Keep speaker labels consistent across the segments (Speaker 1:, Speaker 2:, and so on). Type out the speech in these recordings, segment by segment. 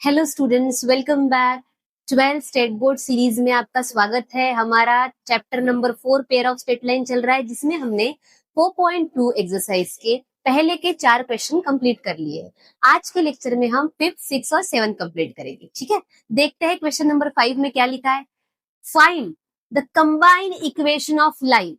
Speaker 1: Hello students, welcome back. 12th state board series में आपका स्वागत है। हमारा chapter number 4 pair of straight line चल रहा है, जिसमें हमने 4.2 एक्सरसाइज के पहले के 4 क्वेश्चन कंप्लीट कर लिए हैं। आज के लेक्चर में हम 5th, 6th और 7th कंप्लीट करेंगे। ठीक है, देखते हैं क्वेश्चन नंबर 5 में क्या लिखा है। Find the combined equation of line.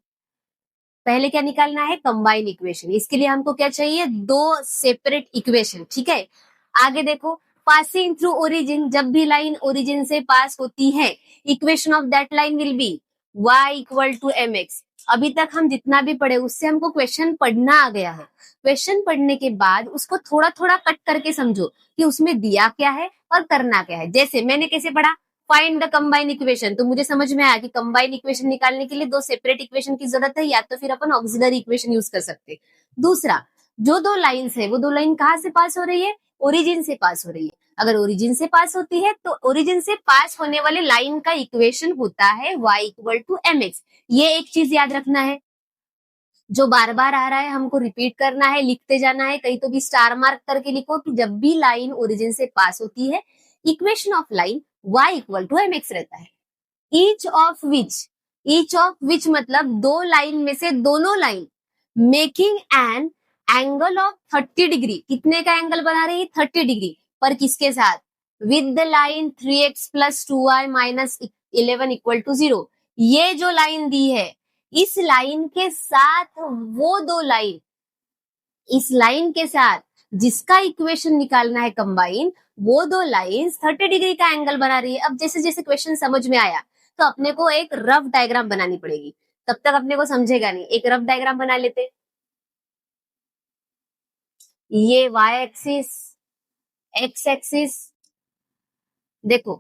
Speaker 1: पहले क्या निकालना है? Combined equation. इसके लिए हमको क्या चाहिए? दो सेपरेट इक्वेशन। ठीक है, आगे देखो। पासिंग थ्रू ओरिजिन, जब भी लाइन ओरिजिन से पास होती है, equation of that line will be y equal to mx। अभी तक हम जितना भी पढ़े उससे हमको क्वेश्चन पढ़ना आ गया है। क्वेश्चन पढ़ने के बाद उसको थोड़ा थोड़ा कट करके समझो कि उसमें दिया क्या है और करना क्या है। जैसे मैंने कैसे पढ़ा, फाइंड द कंबाइंड इक्वेशन, तो मुझे समझ में आया कि कंबाइंड इक्वेशन निकालने के लिए दो सेपरेट इक्वेशन की जरूरत है, या तो फिर अपन ऑक्सिलरी इक्वेशन यूज कर सकते हैं। दूसरा, जो दो लाइंस है वो दो लाइन कहाँ से पास हो रही है? ओरिजिन से पास हो रही है। अगर ओरिजिन से पास होती है तो ओरिजिन से पास होने वाले लाइन का इक्वेशन होता है y इक्वल टू mx। ये एक चीज याद रखना है, जो बार बार आ रहा है हमको रिपीट करना है, लिखते जाना है। कहीं तो भी स्टार मार्क करके लिखो कि जब भी लाइन ओरिजिन से पास होती है, equation of line y equal to mx रहता है। ईच ऑफ विच मतलब दो लाइन में से दोनों line making an angle of 30 degree. कितने का एंगल बना रही है? 30 डिग्री। पर किसके साथ? With the line 3x plus 2y minus 11 equal to 0। ये जो लाइन दी है, इस लाइन के साथ वो दो लाइन, इस लाइन के साथ जिसका इक्वेशन निकालना है कंबाइन, वो दो लाइंस 30 डिग्री का एंगल बना रही है। अब जैसे जैसे क्वेश्चन समझ में आया तो अपने को एक रफ डायग्राम बनानी पड़ेगी, तब तक अपने को समझेगा नहीं। एक रफ डायग्राम बना लेते। ये वाई एक्सिस, एक्स एक्सिस। देखो,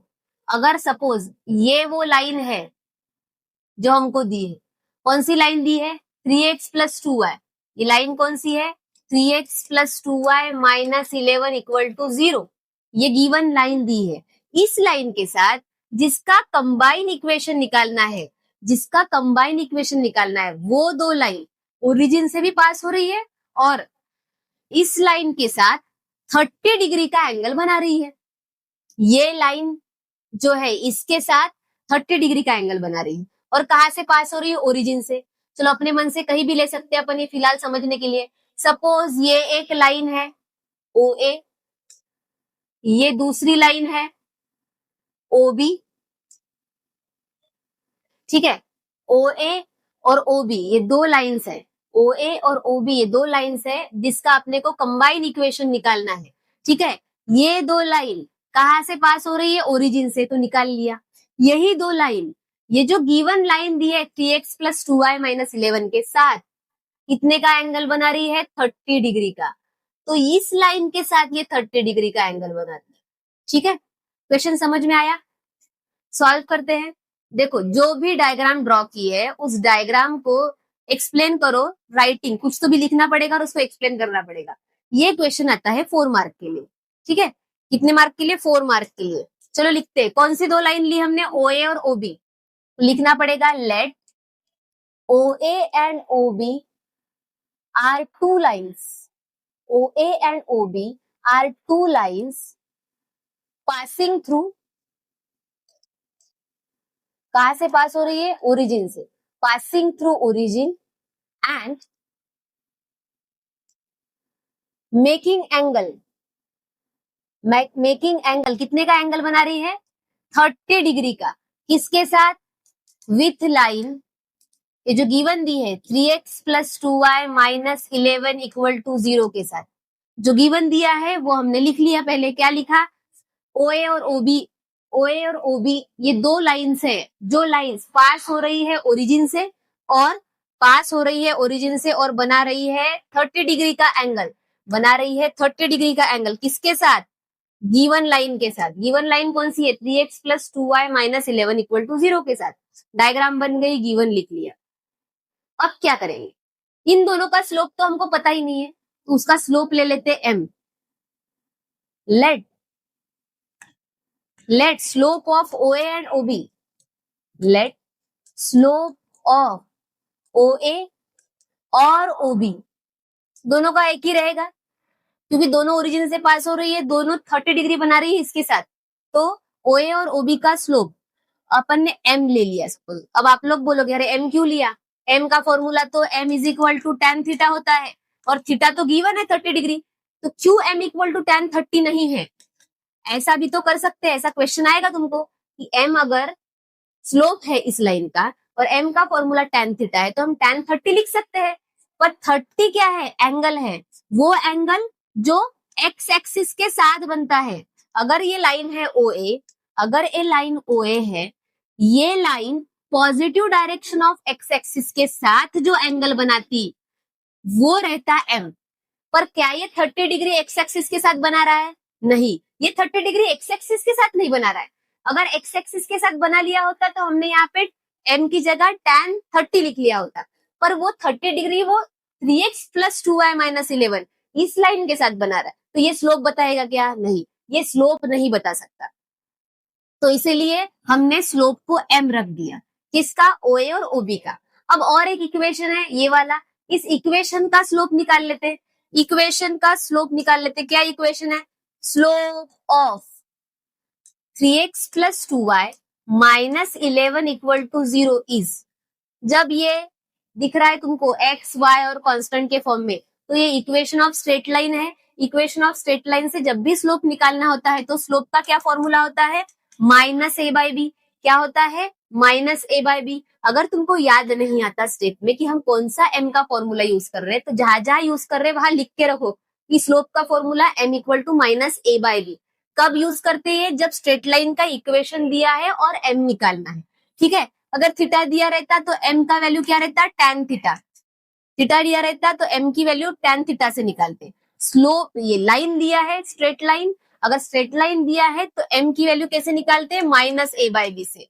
Speaker 1: अगर सपोज ये वो लाइन है जो हमको दी है, कौन सी लाइन दी है? 3x plus 2y। ये लाइन कौन सी है? 3x plus 2y minus 11 equal to 0। ये गिवन लाइन दी है। इस लाइन के साथ जिसका कंबाइन इक्वेशन निकालना है, जिसका कंबाइन इक्वेशन निकालना है, वो दो लाइन ओरिजिन से भी पास हो रही है और इस लाइन के साथ 30 डिग्री का एंगल बना रही है। ये लाइन जो है इसके साथ 30 डिग्री का एंगल बना रही है। और कहां से पास हो रही है? ओरिजिन से। चलो अपने मन से कहीं भी ले सकते हैं अपन, ये फिलहाल समझने के लिए। सपोज ये एक लाइन है OA, ये दूसरी लाइन है OB। ठीक है, OA और OB ये दो लाइंस है। OA और OB ये दो लाइंस है जिसका अपने को कंबाइन इक्वेशन निकालना है। ठीक है, ये दो लाइन कहां से पास हो रही है? ओरिजिन से, तो निकाल लिया। यही दो लाइन, ये जो गिवन लाइन दी है 3x प्लस 2y माइनस 11 के साथ कितने का एंगल बना रही है? 30 डिग्री का। तो इस लाइन के साथ ये 30 डिग्री का एंगल बना रही है। ठीक है, क्वेश्चन समझ में आया? सॉल्व करते हैं। देखो, जो भी डायग्राम ड्रॉ की है उस डायग्राम को एक्सप्लेन करो। राइटिंग कुछ तो भी लिखना पड़ेगा और उसको एक्सप्लेन करना पड़ेगा। ये क्वेश्चन आता है 4 मार्क के लिए। ठीक है, कितने मार्क के लिए? 4 मार्क के लिए। चलो लिखते हैं। कौन सी दो लाइन ली हमने? OA और OB। लिखना पड़ेगा let OA and OB are two lines. OA and OB are two lines passing through, कहां से पास हो रही है? ओरिजिन से। Passing through origin and making angle. Making angle कितने का एंगल बना रही है? 30 डिग्री का। किसके साथ? विथ लाइन, ये जो गिवन दी है 3x plus 2y minus 11 equal to 0 के साथ। जो गिवन दिया है वो हमने लिख लिया। पहले क्या लिखा? OA और OB, OA और OB ये दो लाइंस है, जो लाइंस पास हो रही है ओरिजिन से और पास हो रही है ओरिजिन से और बना रही है 30 डिग्री का एंगल। बना रही है 30 डिग्री का एंगल किसके साथ? गिवन लाइन के साथ। गिवन लाइन कौन सी है? 3x plus 2y minus 11 equal to 0 के साथ। डायग्राम बन गई, गिवन लिख लिया। अब क्या करेंगे? इन दोनों का स्लोप तो हमको पता ही नहीं है, तो उसका स्लोप ले लेते m। Let slope of OA and OB, let slope of OA और OB दोनों का एक ही रहेगा। क्योंकि दोनों ओरिजिन से पास हो रही है, दोनों 30 डिग्री बना रही है इसके साथ, तो OA और OB का स्लोप अपन ने m ले लिया सपोज। अब आप लोग बोलोगे अरे m क्यों लिया, m का फॉर्मूला तो m is equal to tan theta होता है, और थीटा तो गिवन है 30 डिग्री, तो क्यों m इक्वल टू tan 30 नहीं है? ऐसा भी तो कर सकते हैं, ऐसा क्वेश्चन आएगा तुमको कि m अगर स्लोप है इस लाइन का और m का फॉर्मूला tan थीटा है, तो हम tan 30 लिख सकते हैं। पर 30 क्या है? एंगल है, वो एंगल जो x एक्सिस के साथ बनता है। अगर ये लाइन है OA, अगर ये लाइन OA है, ये line positive direction of x axis के साथ जो एंगल बनाती वो रहता m। पर क्या ये 30 डिग्री x एक्सिस के साथ बना रहा है? नहीं, ये 30 डिग्री x एक्सिस के साथ नहीं बना रहा है। अगर x एक्सिस के साथ बना लिया होता तो हमने यहाँ पे m की जगह tan 30 लिख लिया होता, पर वो 30 डिग्री वो 3x प्लस 2y माइनस 11 इस लाइन के साथ बना रहा है, तो ये स्लोप बताएगा क्या? नहीं, ये स्लोप नहीं बता सकता। तो इसीलिए हमने स्लोप को m रख दिया, किसका? OA और OB का। अब और एक इक्वेशन है ये वाला, इस इक्वेशन का स्लोप निकाल लेते हैं। इक्वेशन का स्लोप निकाल लेते हैं। क्या इक्वेशन है? Slope of 3x plus 2y minus 11 equal to 0 is, जब ये दिख रहा है तुमको x y और कांस्टेंट के फॉर्म में, तो ये इक्वेशन ऑफ स्ट्रेट लाइन है। इक्वेशन ऑफ स्ट्रेट लाइन से जब भी स्लोप निकालना होता है तो स्लोप का क्या फॉर्मूला होता है? Minus a by B. क्या होता है? Minus a by B. अगर तुमको याद नहीं आता स्टेप में कि हम कौन सा m का फॉर्मूला यूज कर रहे हैं, तो जहां जहां यूज कर रहे हैं वहां लिख के रखो कि स्लोप का formula m equal to minus a by B. कब यूज करते हैं? जब स्ट्रेट लाइन का इक्वेशन दिया है और m निकालना है। ठीक है, अगर थीटा दिया रहता तो m का वैल्यू क्या रहता? tan theta. थीटा दिया रहता तो m की वैल्यू tan थीटा से निकालते। स्लोप, ये लाइन दिया है स्ट्रेट लाइन, अगर स्ट्रेट लाइन दिया है तो m की वैल्यू कैसे निकालते हैं? माइनस a बाई बी से।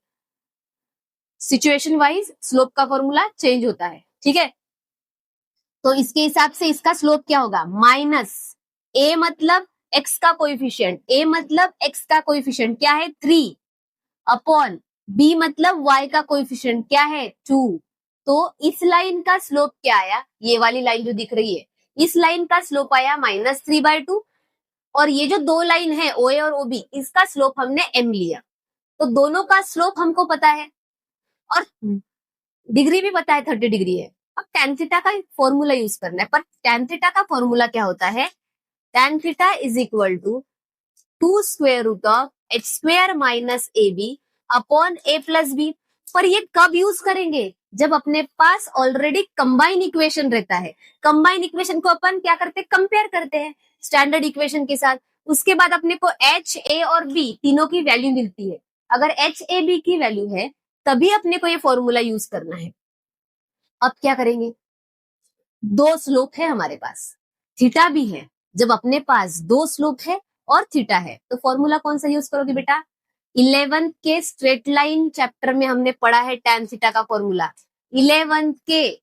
Speaker 1: सिचुएशन वाइज स्लोप का फॉर्मूला चेंज होता है। ठीक है, तो इसके हिसाब से इसका स्लोप क्या होगा? माइनस a मतलब x का कोएफिशिएंट, a मतलब x का कोएफिशिएंट क्या है? 3 अपॉन b मतलब y का कोएफिशिएंट क्या है? 2। तो इस लाइन का स्लोप क्या आया? ये वाली लाइन जो दिख रही है, इस लाइन का स्लोप आया माइनस 3/2। और ये जो दो लाइन है OA और OB, इसका स्लोप हमने m लिया, तो दोनों का स्लोप हमको पता है और डिग्री भी पता है 30 डिग्री है। अब tan थीटा का फॉर्मूला यूज करना है, पर tan थीटा का फॉर्मूला क्या होता है? tan theta is equal to 2 square root of h square minus AB upon a plus B. पर ये कब यूज करेंगे? जब अपने पास ऑलरेडी कंबाइन इक्वेशन रहता है। कंबाइन इक्वेशन को अपन क्या करते हैं? कंपेयर करते हैं स्टैंडर्ड इक्वेशन के साथ। उसके बाद अपने को h, a और b तीनों की वैल्यू मिलती है। अगर h, a, b की वैल्यू है तभी अपने को ये फॉर्मूला यूज करना है। अब क्या करेंगे? दो स्लोप है हमारे पास, थीटा भी है। जब अपने पास दो स्लोप है और थीटा है तो फॉर्मूला कौन सा यूज करोगे बेटा? 11th के स्ट्रेट लाइन चैप्टर में हमने पढ़ा है tan थीटा का फॉर्मूला। 11th के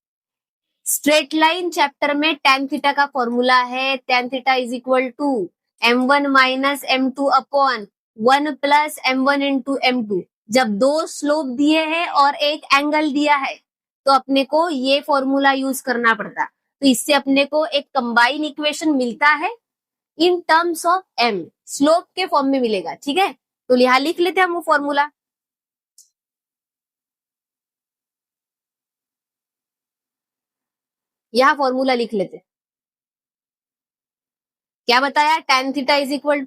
Speaker 1: स्ट्रेट लाइन चैप्टर में tan थीटा का फॉर्मूला है tan theta is equal to m1 minus m2 upon 1 plus m1 into m2। जब दो स्लोप दिए हैं और एक एंगल दिया है तो अपने को ये फॉर्मूला यूज करना पड़ता, तो इससे अपने को एक कंबाइन इक्वेशन मिलता है in terms of m, slope के फॉर्म में मिलेगा। ठीक है, तो यहाँ लिख लेते हैं हम वो फॉर्मूला। यहाँ फॉर्मूला लिख लेते हैं। क्या बताया? tan theta is equal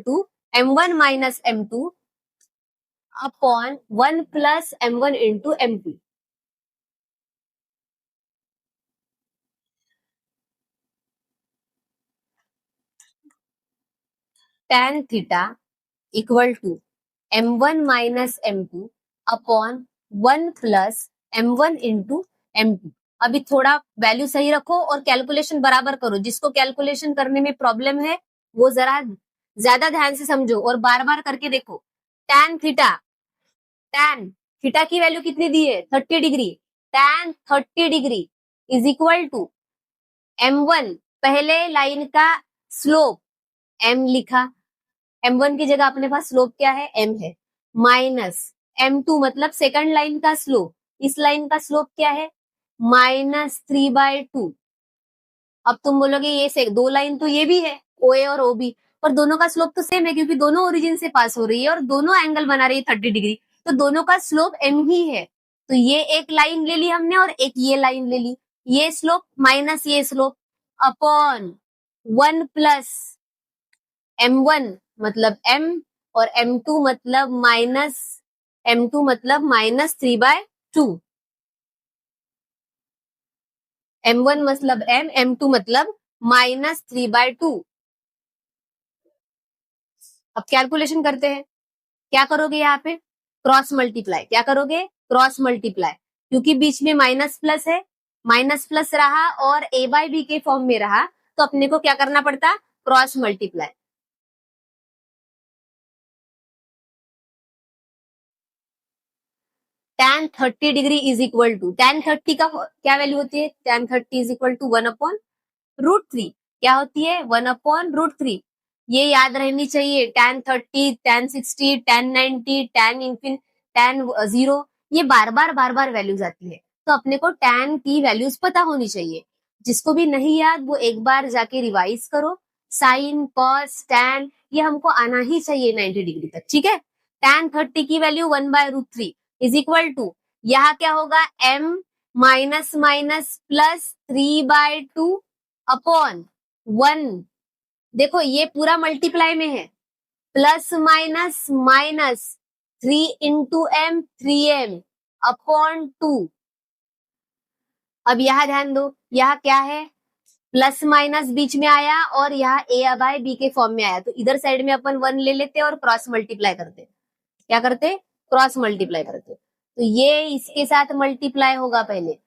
Speaker 1: to m1 minus m2 upon 1 plus m1 into m2। tan theta equal to m1 minus m2 upon 1 plus m1 into m2। अभी थोड़ा वैल्यू सही रखो और कैलकुलेशन बराबर करो। जिसको कैलकुलेशन करने में प्रॉब्लम है वो जरा ज्यादा ध्यान से समझो और बार बार करके देखो। tan थीटा की वैल्यू कितनी दी है? 30 degree. tan 30 degree is equal to m1 पहले लाइन का स्लोप m लिखा, m1 की जगह अपने पास स्लोप क्या है? m है, माइनस m2 मतलब सेकंड लाइन का स्लोप, इस लाइन का स्लोप क्या है? -3/2 अब तुम बोलोगे ये से दो लाइन तो ये भी है, ओ ए और ओ बी, पर दोनों का स्लोप तो सेम है क्योंकि दोनों ओरिजिन से पास हो रही है और दोनों एंगल बना रही है 30 डिग्री, तो दोनों का स्लोप एम ही है। तो ये एक लाइन ले ली हमने और एक ये लाइन ले ली, ये स्लोप माइनस ये स्लोप अपॉन 1 + m1 मतलब m और m2 मतलब -3/2। m1 मतलब m, m2 मतलब -3/2। अब कैलकुलेशन करते हैं, क्या करोगे यहाँ पे क्रॉस मल्टीप्लाई, क्या करोगे क्रॉस मल्टीप्लाई, क्योंकि बीच में माइनस प्लस है, माइनस प्लस रहा और a बाई बी के फॉर्म में रहा, तो अपने को क्या करना पड़ता cross multiply. tan 30 degree is equal to, tan 30 का क्या वैल्यू होती है, tan 30 इज इक्वल टू 1/√3, क्या होती है 1/√3। ये याद रहनी चाहिए, tan 30, tan 60, tan 90, tan इंफिन, tan 0, ये बार बार वैल्यूज आती है, तो अपने को tan की वैल्यूज पता होनी चाहिए। जिसको भी नहीं याद वो एक बार जाके रिवाइज करो, साइन कॉस tan ये हमको आना ही चाहिए 90 डिग्री तक, ठीक है। tan 30 की वैल्यू 1/√3 इज इक्वल टू, यहाँ क्या होगा m minus minus plus 3/2 upon 1, देखो ये पूरा मल्टीप्लाई में है, plus minus minus 3 × m 3m upon 2। अब यहाँ ध्यान दो, यहाँ क्या है प्लस माइनस बीच में आया और यहाँ a बाय b के फॉर्म में आया, तो इधर साइड में अपन 1 ले लेते और क्रॉस मल्टीप्लाई करते, क्या करते क्रॉस मल्टीप्लाई करते, तो ये इसके साथ मल्टीप्लाई होगा पहले,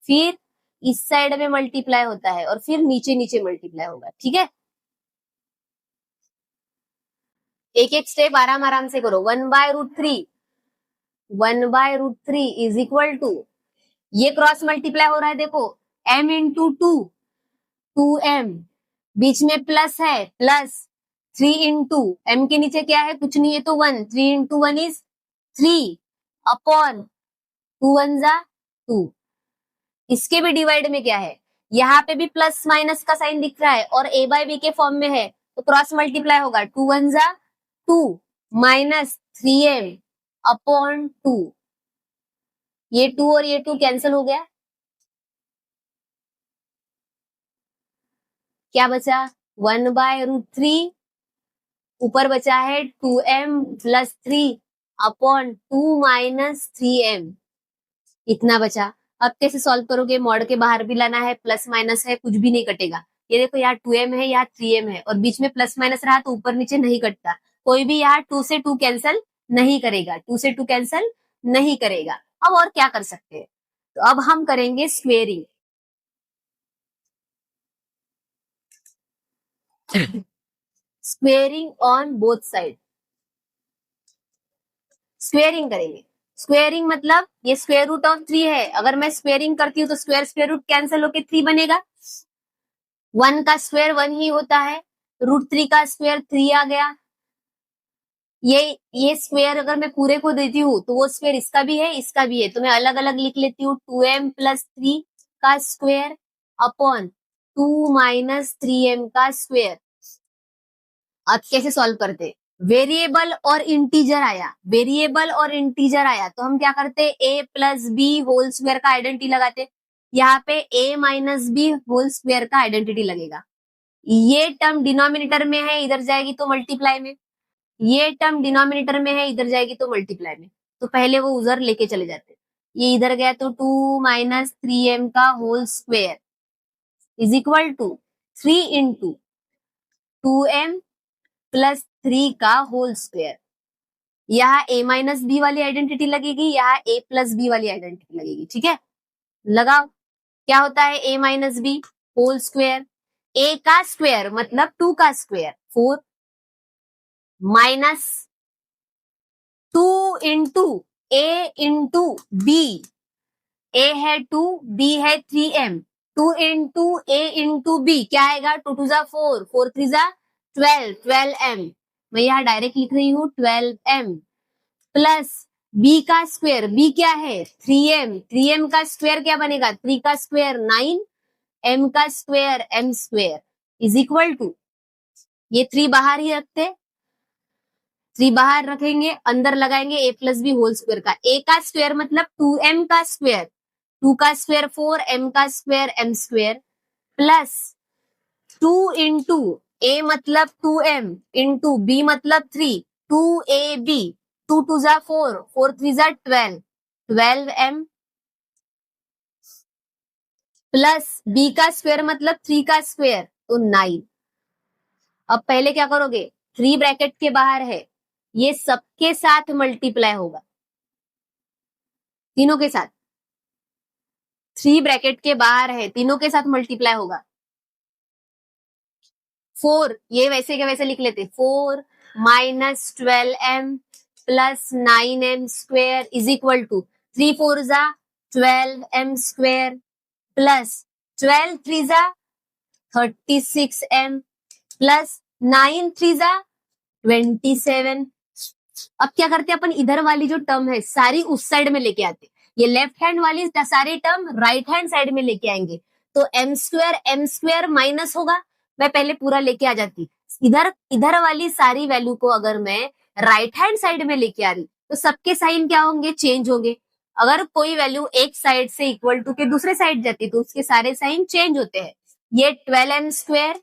Speaker 1: फिर इस साइड में मल्टीप्लाई होता है और फिर नीचे नीचे मल्टीप्लाई होगा, ठीक है। एक एक स्टेप आराम आराम से करो। 1/√3 इज इक्वल टू, ये क्रॉस मल्टीप्लाई हो रहा है, देखो m इंटू 2m, बीच में प्लस है, प्लस 3 इंटू m के नीचे क्या है कुछ नहीं है तो 1, 3 × 1 इज 3 अपॉन 2 1 जा 2। इसके भी डिवाइड में क्या है, यहाँ पे भी प्लस माइनस का साइन दिख रहा है और a बाय b के फॉर्म में है, तो क्रॉस मल्टीप्लाई होगा, 2 1 जा 2 माइनस 3m अपॉन 2, ये 2 और ये 2 कैंसिल हो गया, क्या बचा 1/√3, ऊपर बचा है 2m + 3 अपॉन 2 माइनस 3m, इतना बचा। अब कैसे सॉल्व करोगे, मॉड के बाहर भी लाना है, प्लस माइनस है कुछ भी नहीं कटेगा, ये देखो यहाँ 2m है यहाँ 3m है और बीच में प्लस माइनस रहा तो ऊपर नीचे नहीं कटता, कोई भी यहाँ 2 से 2 कैंसिल नहीं करेगा, 2 से 2 कैंसिल नहीं करेगा। अब और क्या कर सकते हैं, तो अब हम करेंगे squaring. Squaring on both side, squaring करेंगे। स्क्वेयरिंग मतलब ये स्क्वायर रूट ऑफ 3 है, अगर मैं स्क्वेयरिंग करती हूँ तो स्क्वायर रूट कैंसिल होके 3 बनेगा, 1 का स्क्वायर 1 ही होता है, √3 का स्क्वायर 3 आ गया, ये स्क्वायर अगर मैं पूरे को देती हूँ तो वो स्क्वायर इसका भी है इसका भी है, तो मैं अलग अलग लिख लेती हूँ, 2m + 3 का स्क्वायर अपॉन 2 माइनस 3m का स्क्वायर। अब कैसे सॉल्व करते, वेरिएबल और इंटीजर आया, वेरिएबल और इंटीजर आया तो हम क्या करते a + b होल स्क्वायर का आइडेंटिटी लगाते, यहाँ पे a - b होल स्क्वायर का आइडेंटिटी लगेगा, ये टर्म डिनोमिनेटर में है इधर जाएगी तो मल्टीप्लाई में, ये टर्म डिनोमिनेटर में है इधर जाएगी तो मल्टीप्लाई में, तो पहले वो उधर लेके चले जाते, ये इधर गया तो 2 माइनस 3m का whole square is equal to 3 into 2m + 3 का होल स्क्वायर, यहाँ a - b वाली आइडेंटिटी लगेगी, यहाँ a + b वाली आइडेंटिटी लगेगी, ठीक है। लगाओ, क्या होता है a - b whole square, a का स्क्वायर मतलब 2 का square 4 minus 2 into a into b, a है 2 b है 3m, 2 into a into b क्या आएगा, 2 2 जा 4, 4 3 जा 12, 12m, मैं यहाँ डायरेक्ट लिख रही हूँ 12m प्लस b का स्क्वायर, b क्या है 3m, 3m का स्क्वायर क्या बनेगा 3 का स्क्वायर 9 m का square m square is equal to, ये 3 बाहर ही रखते, 3 बाहर रखेंगे, अंदर लगाएंगे a plus B whole square का, a का स्क्वायर मतलब 2m का स्क्वायर, 2 का स्क्वायर 4, m का square m square plus 2 into a मतलब 2m इंटू b मतलब 3, 2ab, 2 2 जा 4, 4 3 जा 12, 12m प्लस b का स्क्वायर मतलब 3 का स्क्वायर तो 9। अब पहले क्या करोगे, 3 ब्रैकेट के बाहर है, ये सबके साथ मल्टीप्लाई होगा, तीनों के साथ, 3 ब्रैकेट के बाहर है, तीनों के साथ मल्टीप्लाई होगा। 4 ये वैसे के वैसे लिख लेते, 4 minus 12m plus 9m square is equal to 3 4 जा 12m स्क्वायर प्लस 12 3 जा 36m प्लस 9 3 जा 27। अब क्या करते हैं अपन, इधर वाली जो टर्म है सारी उस साइड में लेके आते, ये लेफ्ट हैंड वाली सारी टर्म राइट हैंड साइड में लेके आएंगे, तो m स्क्वायर माइनस होगा, मैं पहले पूरा लेके आ जाती, इधर वाली सारी वैल्यू को अगर मैं राइट हैंड साइड में लेके आ रही तो सबके साइन क्या होंगे, चेंज होंगे। अगर कोई वैल्यू एक साइड से इक्वल टू के दूसरे साइड जाती तो उसके सारे साइन चेंज होते हैं। ये 12m स्क्वायर,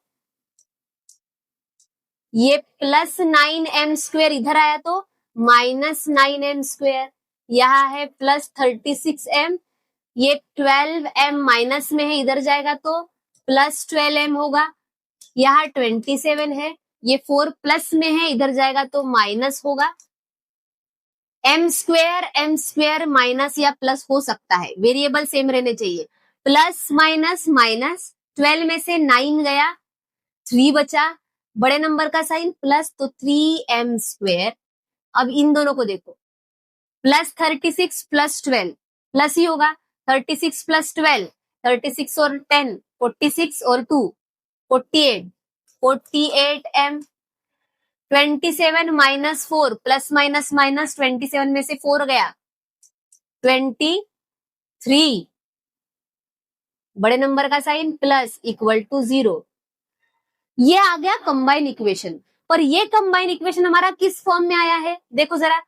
Speaker 1: ये प्लस 9m स्क्वायर इधर आया तो माइनस 9m स्क्वायर, यहाँ है प्लस 36m, ये 12m माइनस में है, इधर जाएगा तो प्लस 12m होगा, यहाँ 27 है, ये 4 प्लस में है, इधर जाएगा तो माइनस होगा। m स्क्वायर माइनस या प्लस हो सकता है, वेरिएबल सेम रहने चाहिए, प्लस माइनस माइनस, 12 में से 9 गया, 3 बचा, बड़े नंबर का साइन प्लस, तो 3m स्क्वायर। अब इन दोनों को देखो, प्लस 36 प्लस 12 प्लस ही होगा, 36 प्लस 12, 36 और 10 46 और 2 48, 48m, 27 minus 4 plus minus minus, 27 में से 4 गया 23, बड़े नंबर का साइन प्लस इक्वल टू 0। ये आ गया कंबाइन इक्वेशन। पर ये कंबाइन इक्वेशन हमारा किस फॉर्म में आया है, देखो जरा,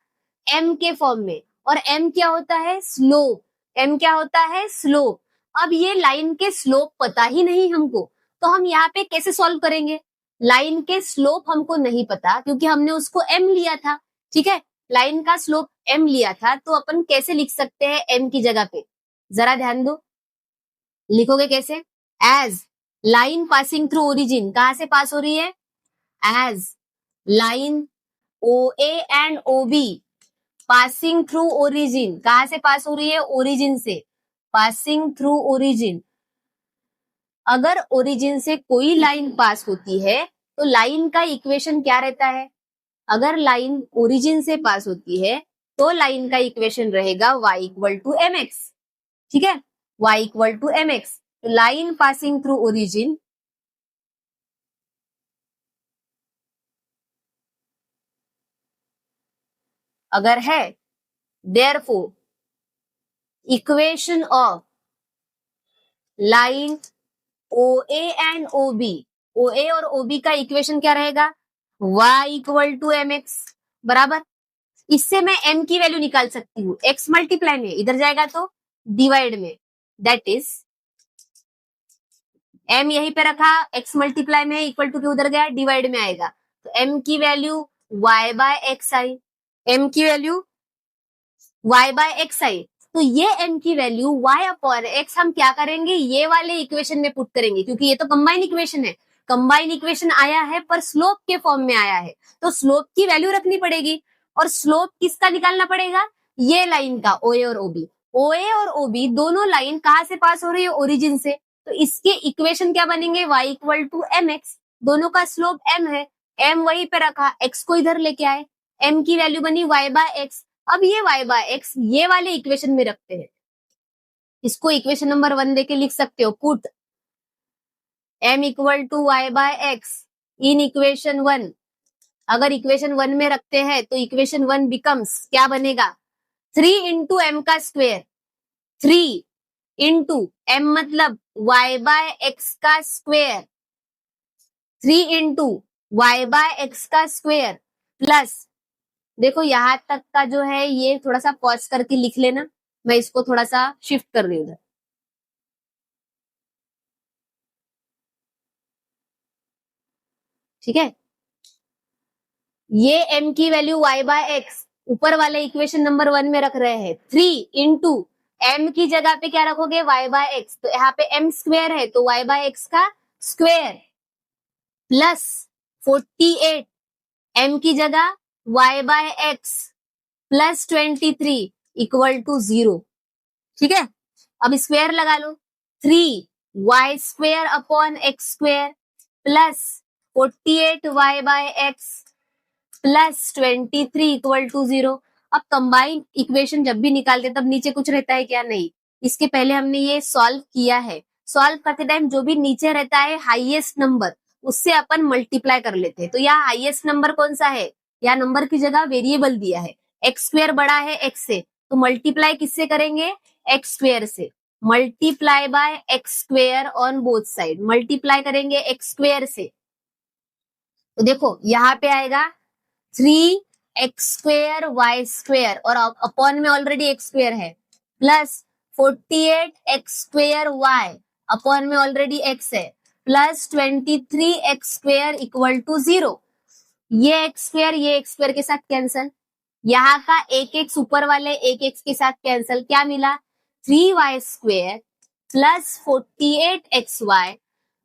Speaker 1: m के फॉर्म में, और m क्या होता है, स्लोप, m क्या होता है, स्लोप। अब ये लाइन के स्लोप पता ही नहीं हमको, तो हम यहाँ पे कैसे सॉल्व करेंगे, लाइन के स्लोप हमको नहीं पता क्योंकि हमने उसको m लिया था, ठीक है, लाइन का स्लोप m लिया था, तो अपन कैसे लिख सकते हैं m की जगह पे, जरा ध्यान दो, लिखोगे कैसे, as line passing through origin, कहां से पास हो रही है, as line OA and OB passing through origin, कहां से पास हो रही है, ओरिजिन से, पासिंग थ्रू ओरिजिन। अगर ओरिजिन से कोई लाइन पास होती है तो लाइन का इक्वेशन क्या रहता है, अगर लाइन ओरिजिन से पास होती है तो लाइन का इक्वेशन रहेगा y इक्वल टू mx, ठीक है, y इक्वल टू mx। तो लाइन पासिंग थ्रू ओरिजिन अगर है, therefore equation of line OA and OB, OA और OB का इक्वेशन क्या रहेगा, y इक्वल टू mx बराबर, इससे मैं m की वैल्यू निकाल सकती हूँ, x मल्टीप्लाई में इधर जाएगा तो डिवाइड में, दैट इज m यहीं पे रखा, x मल्टीप्लाई में इक्वल टू के उधर गया, डिवाइड में आएगा, तो m की value y by x I, m की वैल्यू y बाय x आई, तो ये m की वैल्यू y अपॉन x हम क्या करेंगे, ये वाले इक्वेशन में पुट करेंगे, क्योंकि ये तो कंबाइन इक्वेशन है, कंबाइन इक्वेशन आया है पर स्लोप के फॉर्म में आया है, तो स्लोप की वैल्यू रखनी पड़ेगी, और स्लोप किसका निकालना पड़ेगा, ये लाइन का, OA और OB, OA और OB दोनों लाइन कहां से पास हो रही है, ओरिजिन से, तो इसके इक्वेशन क्या बनेंगे, y इक्वल टू mx, दोनों का स्लोप m है, m वहीं पे रखा, x को इधर लेके आए, m की वैल्यू बनी y बाय x। अब ये y बाय x ये वाले इक्वेशन में रखते हैं, इसको इक्वेशन नंबर 1 देके लिख सकते हो, put m equal to y by x in equation 1, अगर इक्वेशन 1 में रखते हैं तो इक्वेशन 1 बिकम्स क्या बनेगा, 3 इंटू m का स्क्वायर, 3 इंटू m मतलब y बाय एक्स का square, 3 into y by X का स्क्वेयर प्लस, देखो यहां तक का जो है ये थोड़ा सा पॉज करके लिख लेना, मैं इसको थोड़ा सा शिफ्ट कर रही हूं उधर, ठीक है। ये m की वैल्यू y बाय एक्स ऊपर वाले इक्वेशन नंबर 1 में रख रहे हैं, 3 इंटू m की जगह पे क्या रखोगे y बाय एक्स, तो यहाँ पे m स्क्वेयर है तो y बाय एक्स का स्क्वेयर प्लस 48 m की जगह y by X plus 23 equal to 0, ठीक है। अब स्क्वेयर लगा लो, 3 y square upon X square plus 48 y by X plus 23 equal to 0। अब कंबाइंड इक्वेशन जब भी निकालते तब नीचे कुछ रहता है क्या? नहीं। इसके पहले हमने ये सॉल्व किया है। सॉल्व करते टाइम जो भी नीचे रहता है हाईएस्ट नंबर, उससे अपन मल्टीप्लाई कर लेते हैं। तो यहाँ हाईएस्ट नंबर कौन सा है? यहाँ नंबर की जगह वेरिएबल दिया है, एक्स स्क्वेयर बड़ा है एक्स से, तो मल्टीप्लाई किससे करेंगे? एक्स स्क्वेयर से। Multiply by x square on both side, multiply करेंगे एक्स स्क्वेयर से, तो देखो यहाँ पे आएगा 3x स्क्वेयर वाई स्क्वेयर और अपॉन में ऑलरेडी एक्स स्क्वेयर है, plus 48x square y upon में ऑलरेडी एक्स है, plus 23x square equal to 0। ये एक्स स्क्वेयर के साथ कैंसल, यहाँ का एक एक्स ऊपर वाले एक एक्स के साथ कैंसल, क्या मिला? 3y square plus 48xy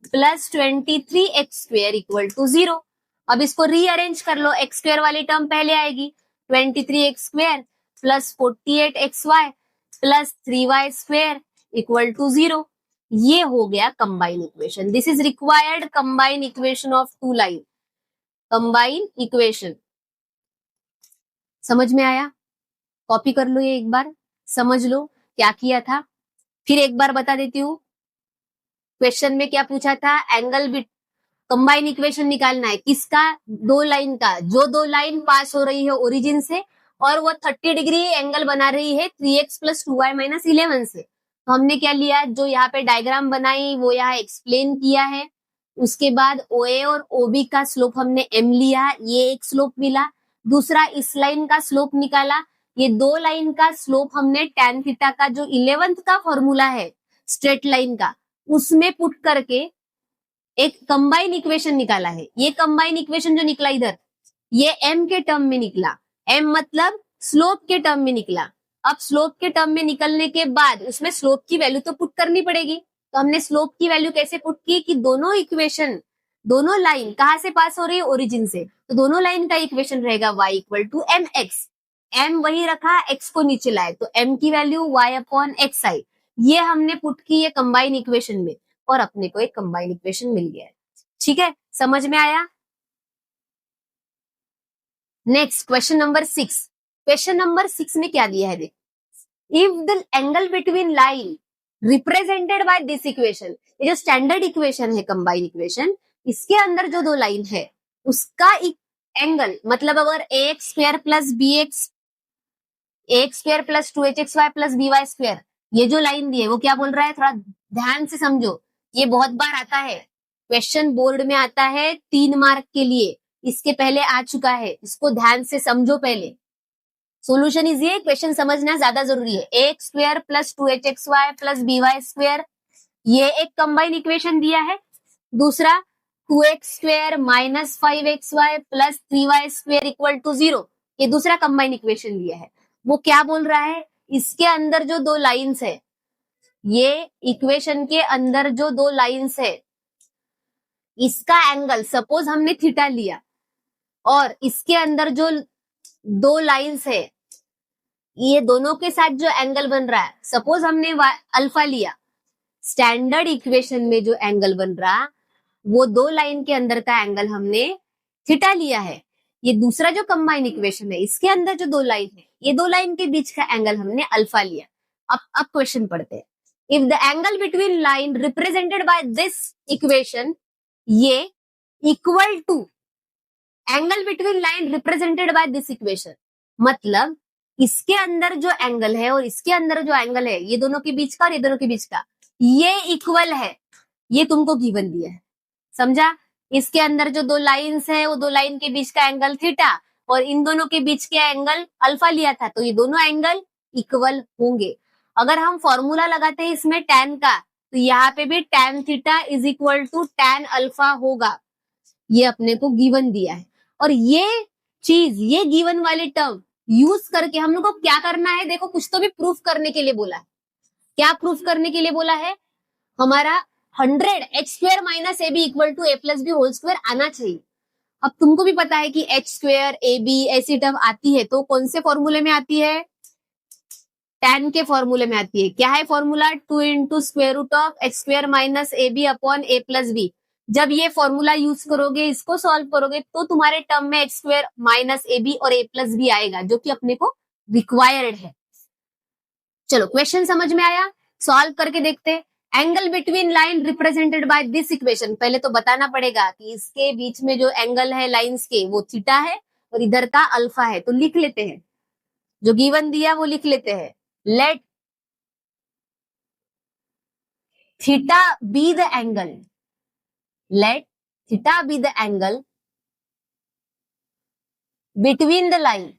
Speaker 1: plus 23x square equal to 0। अब इसको रीअरेंज कर लो, एक्स स्क्वेयर वाली टर्म पहले आएगी, 23x square plus 48xy plus 3y square equal to 0। ये हो गया combine equation. This is required combine equation of two line. Combine equation समझ में आया? कॉपी कर लो, ये एक बार समझ लो क्या किया था। फिर एक बार बता देती हूँ, क्वेश्चन में क्या पूछा था? एंगल बिट कंबाइन इक्वेशन निकालना है किसका? दो लाइन का, जो दो लाइन पास हो रही है ओरिजिन से और वो 30 डिग्री एंगल बना रही है 3x प्लस 2y माइनस 11 से। तो हमने क्या लिया, जो यहाँ पे डायग्राम बनाई वो यहाँ एक्सप्लेन किया है। उसके बाद OA और OB का स्लोप हमने m लिया, ये एक स्लोप मिला। दूसरा इस लाइन का स्लोप निकाला। ये दो लाइन का स्लोप हमने tan थीटा का जो 11th का फॉर्मूला है स्ट्रेट लाइन का, उसमें पुट करके एक कंबाइन इक्वेशन निकाला है। ये कंबाइन इक्वेशन जो निकला इधर, ये m के टर्म में निकला, m मतलब स्लोप के टर्म में निकला। अब स्लोप के टर्म में निकलने के बाद उसमें स्लोप की वैल्यू तो पुट करनी पड़ेगी। तो हमने स्लोप की वैल्यू कैसे पुट की कि दोनों इक्वेशन, दोनों लाइन कहां से पास हो रही है? ओरिजिन से। तो दोनों लाइन का इक्वेशन रहेगा y equal to mx, m वही रखा, x को नीचे लाए तो m की वैल्यू y अपॉन x आई। ये हमने पुट की है कंबाइन इक्वेशन में और अपने को एक कंबाइन इक्वेशन मिल गया है। ठीक है, समझ में आया? Next question number 6। Question number 6 में क्या दिया है देख, if the angle between line represented by this equation, ये जो स्टैंडर्ड इक्वेशन है कंबाइन इक्वेशन, इसके अंदर जो दो लाइन है उसका एंगल, मतलब अगर ax square plus bx, ax square plus 2hxy plus by square, ये जो लाइन दी है वो क्या बोल रहा है? थोड़ा ध्यान से समझो, ये बहुत बार आता है क्वेश्चन, बोर्ड में आता है 3 मार्क के लिए, इसके पहले आ चुका है, इसको ध्यान से समझो। पहले सोल्यूशन इज ये, क्वेश्चन समझना ज्यादा जरूरी है। ax square plus 2hxy plus by square, ये एक कंबाइन इक्वेशन दिया है। दूसरा 2x square minus 5xy plus 3y square equal to 0, ये दूसरा कंबाइन इक्वेशन दिया है। वो क्या बोल रहा है? इसके अंदर जो दो लाइंस है, ये इक्वेशन के अंदर जो दो लाइंस है, इसका एंगल सपोज हमने थीटा लिया और इसके अंदर जो दो लाइंस है, ये दोनों के साथ जो एंगल बन रहा है, सपोज हमने अल्फा लिया, स्टैंडर्ड इक्वेशन में जो एंगल बन रहा वो दो लाइन के अंदर का एंगल हमने थीटा लिया है। ये दूसरा जो कंबाइन इक्वेशन है, इसके अंदर जो दो लाइन है, ये दो लाइन के बीच का एंगल हमने अल्फा लिया। अब क्वेश्चन पढ़ते हैं। If the angle between line represented by this equation, ये equal to angle between line represented by this equation, मतलब इसके अंदर जो एंगल है और इसके अंदर जो एंगल है, ये दोनों के बीच का और ये दोनों के बीच का, ये इक्वल है, ये तुमको गिवन दिया है, समझा। इसके अंदर जो दो लाइंस है, वो दो लाइन के बीच का एंगल थीटा और इन दोनों के बीच के एंगल अल्फा लिया था, तो ये दोनों एंगल इक्वल होंगे। अगर हम फॉर्मूला लगाते हैं इसमें tan का, तो यहाँ पे भी tan theta is equal to tan alpha होगा, ये अपने को गिवन दिया है। और ये चीज, ये गिवन वाले टर्म यूज करके हम लोग को क्या करना है, देखो कुछ तो भी प्रूफ करने के लिए बोला है। क्या प्रूफ करने के लिए बोला है, हमारा 100 h square minus a b equal to a plus B whole square आना चाहिए। अब तुमको भी पता है कि h स्क्वायर ए बी ऐसी टर्म आती है तो कौन से फॉर्मूले में आती है, tan के फॉर्मूले में आती है। क्या है formula, 2 into square root of h square minus a b upon a plus b. जब ये फॉर्मूला यूज करोगे, इसको सॉल्व करोगे, तो तुम्हारे टर्म में h square minus a b और ए प्लस बी आएगा, जो कि अपने को रिक्वायर्ड है। चलो क्वेश्चन समझ में आया, सॉल्व करके देखते हैं। Angle between line represented by this equation, पहले तो बताना पड़ेगा कि इसके बीच में जो एंगल है लाइंस के, वो थीटा है और इधर का अल्फा है, तो लिख लेते हैं, जो गिवन दिया वो लिख लेते हैं। Let theta be the angle, let theta be the angle between the line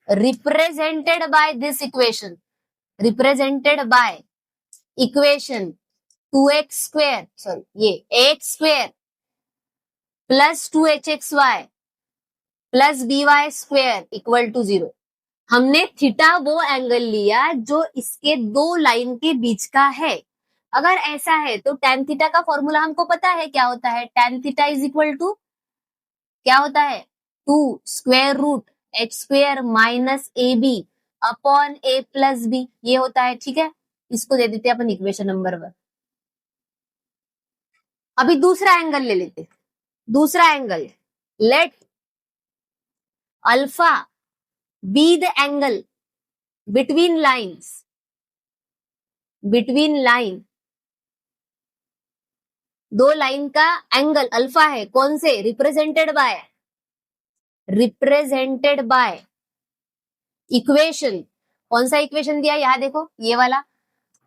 Speaker 1: represented by this equation, represented by equation 2x square, sorry, ये ax square plus 2hxy plus by square equal to 0। हमने theta वो angle लिया जो इसके दो line के बीच का है। अगर ऐसा है तो tan थीटा का फॉर्मूला हमको पता है क्या होता है, tan theta is equal to क्या होता है, 2 square root h square minus a b upon a plus b, ये होता है। ठीक है, इसको दे देते हैं अपन इक्वेशन नंबर 1। अभी दूसरा एंगल ले लेते, दूसरा angle, let alpha be the angle between lines, between line, दो लाइन का एंगल अल्फा है, कौन से, रिप्रेजेंटेड बाय इक्वेशन, कौन सा इक्वेशन दिया, यहां देखो ये वाला,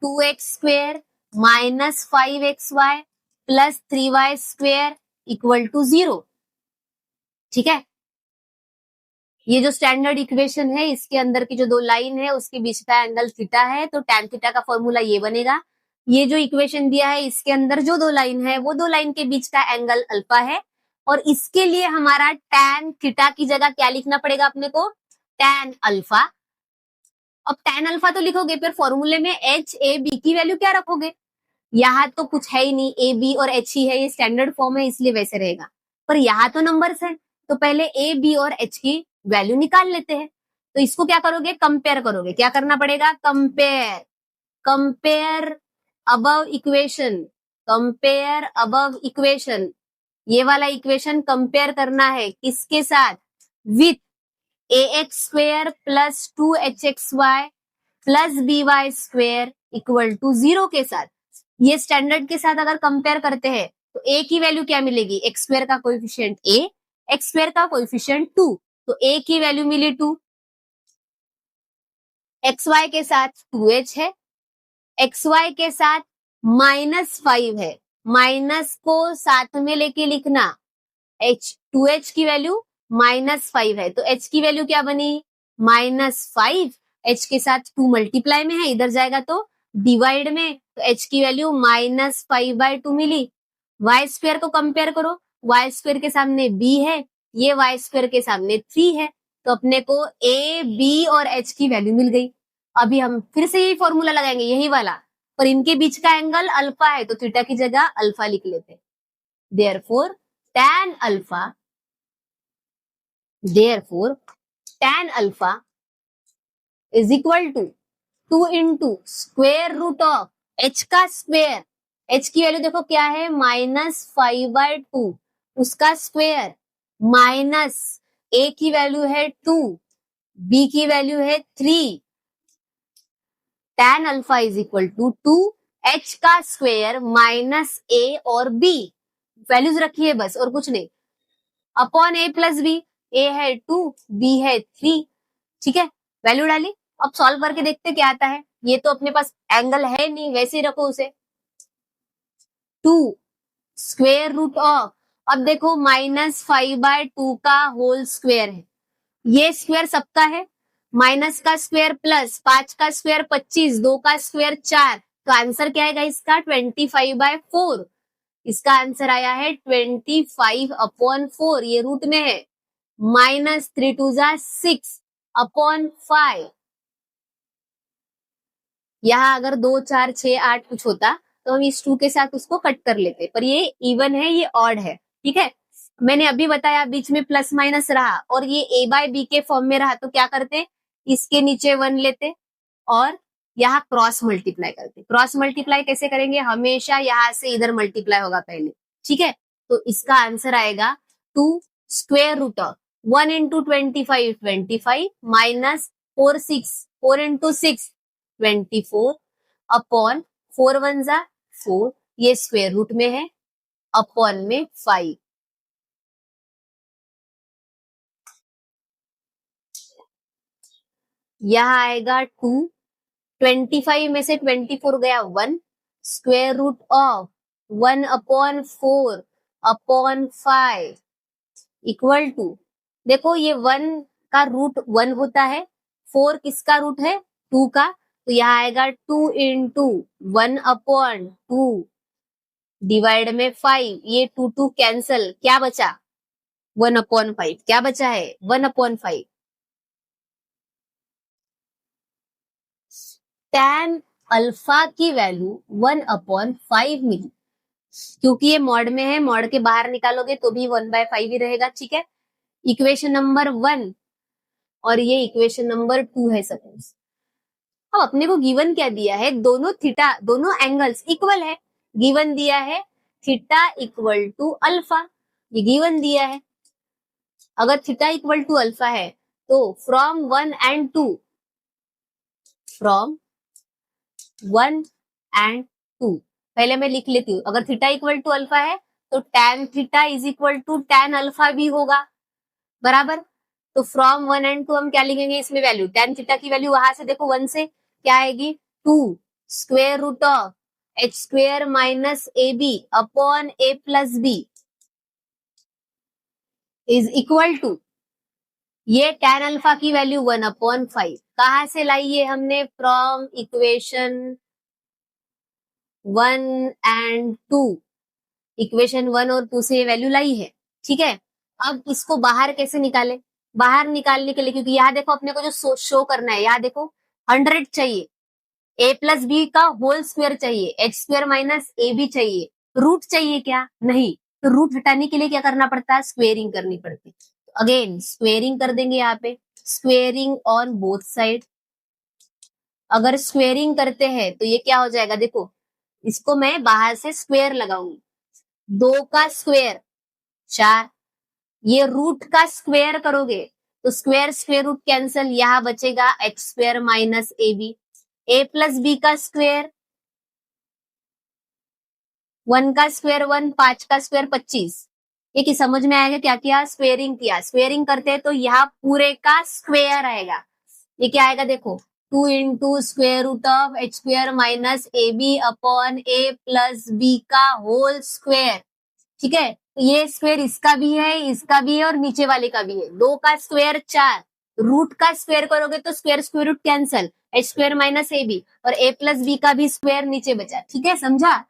Speaker 1: 2x square minus 5xy plus 3y square equal to 0। ठीक है, ये जो स्टैंडर्ड इक्वेशन है, इसके अंदर की जो दो लाइन है उसके बीच का एंगल थीटा है, तो tan थीटा का फॉर्मूला ये बनेगा। ये जो इक्वेशन दिया है, इसके अंदर जो दो लाइन है, वो दो लाइन के बीच का एंगल अल्फा है, और इसके लिए हमारा tan थीटा की जगह क्या लिखना पड़ेगा अपने को, tan अल्फा। अब tan अल्फा तो लिखोगे, फिर फॉर्मूले में h a b की वैल्यू क्या रखोगे, यहाँ तो कुछ है ही नहीं, a b और h ही है, ये स्टैंडर्ड फॉर्म है इसलिए वैसे रहेगा, पर यहाँ तो नंबर्स है, तो पहले a b और h की वैल्यू निकाल लेते हैं। तो इसको क्या करोगे, कंपेयर करोगे, क्या करना पड़ेगा, compare above equation, compare above equation, ये वाला इक्वेशन कंपेयर करना है किसके साथ, with ax square plus 2hxy plus by square equal to 0 के साथ। ये स्टैंडर्ड के साथ अगर कंपेयर करते हैं तो a की वैल्यू क्या मिलेगी, x स्क्वेयर का कोएफिशिएंट a, x स्क्वेयर का कोएफिशिएंट 2, तो a की वैल्यू मिली 2, xy के साथ 2h है, xy के साथ -5 है, माइनस को साथ में लेके लिखना, h 2h की वैल्यू -5 है, तो h की वैल्यू क्या बनी, -5, h के साथ 2 मल्टीप्लाई में है, इधर जाएगा तो डिवाइड में, तो h की वैल्यू -5/2 मिली। y स्क्वायर को कंपेयर करो, y स्क्वायर के सामने b है, ये y स्क्वायर के सामने 3 है, तो अपने को a, b और h की वैल्यू मिल गई। अभी हम फिर से यही फॉर्मूला लगाएंगे, यही वाला, पर इनके बीच का एंगल अल्फा है, तो थीटा की जगह अल्फा लिख लेते हैं। Therefore tan alpha is equal to 2 into square root of h का स्क्वेयर, h की वैल्यू देखो क्या है, -5/2, उसका स्क्वेयर माइनस a की वैल्यू है 2, b की वैल्यू है 3, tan alpha is equal to 2 h का स्क्वायर माइनस a और b, वैल्यूज रखी है बस और कुछ नहीं, upon a plus b, a है 2, b है 3, ठीक है, वैल्यू डाली। अब सॉल्व करके देखते क्या आता है। ये तो अपने पास एंगल है नहीं, वैसे ही रखो उसे। 2 स्क्वेयर रूट ऑफ, अब देखो -5/2 का होल स्क्वायर है, ये स्क्वायर सबका है, माइनस का स्क्वायर प्लस 5 का स्क्वायर 25, 2 का स्क्वायर 4, तो आंसर क्या आएगा इसका 25/4। इसका आंसर आया है 25/4, ये रूट में है, -3×2=6/5। यहाँ अगर 2 4 6 8 कुछ होता तो हम इस 2 के साथ उसको कट कर लेते, पर ये इवन है, ये ऑड है, ठीक है। मैंने अभी बताया बीच में प्लस माइनस रहा और ये a बाय बी के फॉर्म में रहा, तो क्या करते, इसके नीचे 1 लेते और यहाँ क्रॉस मल्टीप्लाई करते। क्रॉस मल्टीप्लाई कैसे करेंगे, हमेशा यहाँ से इधर मल्टीप्लाई होगा पहले, ठीक है। तो इसका आंसर आएगा 2 square root of 1 into 25 25 minus 4 into 6 24 upon 4 1 जा 4, ये स्क्वेयर रूट में है, अपॉन में 5। यहाँ आएगा 2, 25 में से 24 गया 1, square root of 1/4 upon 5 equal to, देखो ये 1 का रूट 1 होता है, 4 किसका रूट है 2 का, तो यहाँ आएगा 2 इंटू 1/2 डिवाइड में 5, ये 2 2 कैंसल, क्या बचा 1/5, क्या बचा है 1/5। tan अल्फा की वैल्यू 1/5 मिली, क्योंकि ये मॉड में है, मॉड के बाहर निकालोगे तो भी 1/5 ही रहेगा, ठीक है। इक्वेशन नंबर 1 और ये इक्वेशन नंबर 2 है सपोज। अब अपने को गिवन क्या दिया है, दोनों थीटा, दोनों एंगल्स इक्वल है, गिवन दिया है थीटा इक्वल टू अल्फा, ये गिवन दिया है। अगर थीटा इक्वल टू अल्फा है तो फ्रॉम 1 एंड 2, फ्रॉम 1 एंड 2, पहले मैं लिख लेती हूँ। अगर थीटा इक्वल टू अल्फा है तो tan theta is equal to tan alpha भी होगा, बराबर। तो फ्रॉम 1 एंड 2 हम क्या लिखेंगे इसमें वैल्यू, tan थीटा की वैल्यू वहां से देखो 1 से क्या आएगी 2 square root of h square minus ab upon a plus b is equal to, ये tan अल्फा की वैल्यू 1/5 कहां से लाई है हमने, फ्रॉम इक्वेशन 1 एंड 2, इक्वेशन 1 और 2 से ये वैल्यू लाई है, ठीक है। अब इसको बाहर कैसे निकाले, बाहर निकालने के लिए, क्योंकि यहाँ देखो अपने को जो शो करना है, यहाँ देखो 100 चाहिए, a प्लस बी का होल स्क्वायर चाहिए, h square minus a b चाहिए, रूट चाहिए क्या, नहीं, तो रूट हटाने के लिए क्या करना पड़ता है, स्क्वेयरिंग करनी पड़ती है। अगेन स्क्वेयरिंग कर देंगे यहाँ पे, स्क्वेयरिंग ऑन बोथ साइड। अगर स्क्वेयरिंग करते हैं तो ये क्या हो जाएगा, देखो इसको मैं बाहर से स्क्वेयर लगाऊंगी, 2 का स्क्वेयर 4, ये रूट का स्क्वेयर करोगे तो स्क्वेयर स्क्वेयर रूट कैंसल, यहाँ बचेगा x square minus a b, a plus b का स्क्वेयर, 1 का स्क्वेयर 1, 5 का स्क्वेयर 25। ये कि समझ में आएगा क्या किया, स्क्वेयरिंग किया। स्क्वेयरिंग करते हैं तो यहाँ पूरे का स्क्वेयर आएगा, ये क्या आएगा देखो 2 into square root of h square minus a b upon a plus b का होल स्क्वेयर, ठीक है। तो ये स्क्वेयर इसका भी है, इसका भी है और नीचे वाले का भी है, 2 का स्क्वेयर 4, रूट का स्क्वेयर करोगे तो square square root cancel, h square minus a b और ए प्लस बी का भी स्क्वेयर नीचे बचा, ठीक है, समझा।